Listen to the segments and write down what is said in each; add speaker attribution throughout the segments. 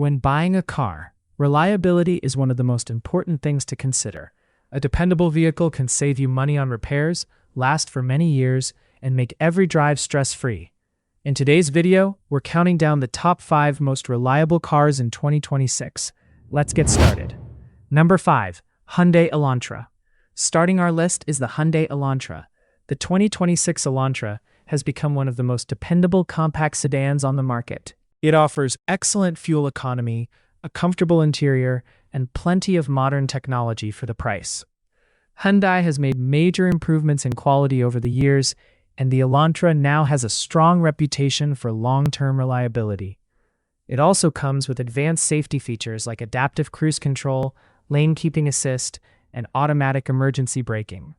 Speaker 1: When buying a car, reliability is one of the most important things to consider. A dependable vehicle can save you money on repairs, last for many years, and make every drive stress-free. In today's video, we're counting down the top 5 most reliable cars in 2026. Let's get started. Number 5. Hyundai Elantra. Starting our list is the Hyundai Elantra. The 2026 Elantra has become one of the most dependable compact sedans on the market. It offers excellent fuel economy, a comfortable interior, and plenty of modern technology for the price. Hyundai has made major improvements in quality over the years, and the Elantra now has a strong reputation for long-term reliability. It also comes with advanced safety features like adaptive cruise control, lane keeping assist, and automatic emergency braking.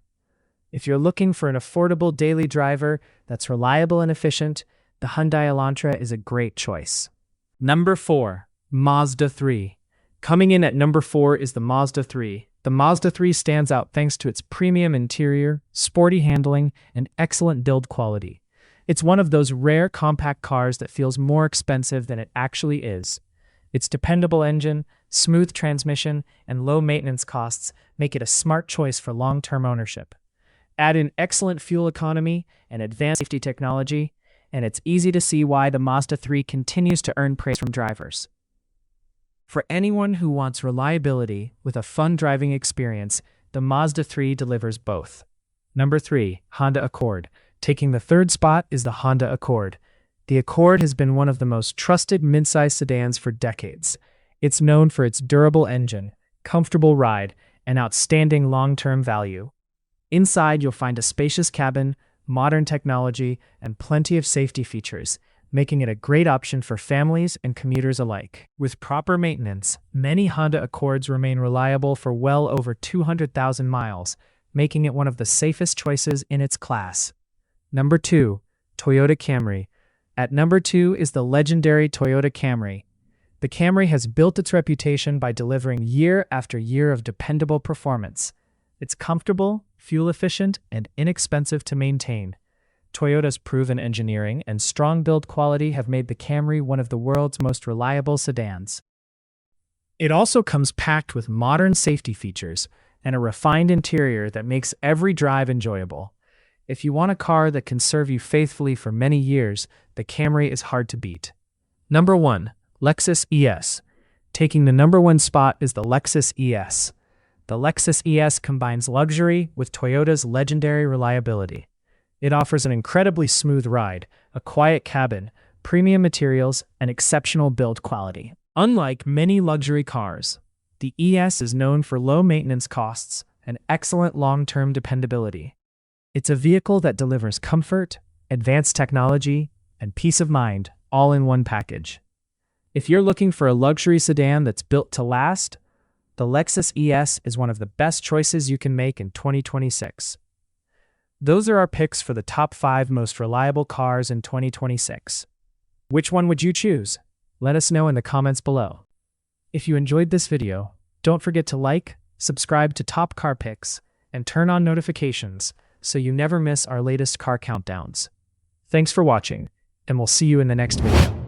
Speaker 1: If you're looking for an affordable daily driver that's reliable and efficient, the Hyundai Elantra is a great choice. Number 4. Mazda 3. Coming in at number 4 is the Mazda 3. The Mazda 3 stands out thanks to its premium interior, sporty handling, and excellent build quality. It's one of those rare compact cars that feels more expensive than it actually is. Its dependable engine, smooth transmission, and low maintenance costs make it a smart choice for long-term ownership. Add in excellent fuel economy and advanced safety technology, and it's easy to see why the Mazda 3 continues to earn praise from drivers. For anyone who wants reliability with a fun driving experience, the Mazda 3 delivers both. Number 3. Honda Accord. Taking the third spot is the Honda Accord. The Accord has been one of the most trusted midsize sedans for decades. It's known for its durable engine, comfortable ride, and outstanding long-term value. Inside, you'll find a spacious cabin, modern technology, and plenty of safety features, making it a great option for families and commuters alike. With proper maintenance, many Honda Accords remain reliable for well over 200,000 miles, making it one of the safest choices in its class. Number 2. Toyota Camry. At number 2 is the legendary Toyota Camry. The Camry has built its reputation by delivering year after year of dependable performance. It's comfortable, fuel-efficient, and inexpensive to maintain. Toyota's proven engineering and strong build quality have made the Camry one of the world's most reliable sedans. It also comes packed with modern safety features and a refined interior that makes every drive enjoyable. If you want a car that can serve you faithfully for many years, the Camry is hard to beat. Number 1. Lexus ES. Taking the number 1 spot is the Lexus ES. The Lexus ES combines luxury with Toyota's legendary reliability. It offers an incredibly smooth ride, a quiet cabin, premium materials, and exceptional build quality. Unlike many luxury cars, the ES is known for low maintenance costs and excellent long-term dependability. It's a vehicle that delivers comfort, advanced technology, and peace of mind, all in one package. If you're looking for a luxury sedan that's built to last, the Lexus ES is one of the best choices you can make in 2026. Those are our picks for the top 5 most reliable cars in 2026. Which one would you choose? Let us know in the comments below. If you enjoyed this video, don't forget to like, subscribe to Top Car Picks, and turn on notifications so you never miss our latest car countdowns. Thanks for watching, and we'll see you in the next video.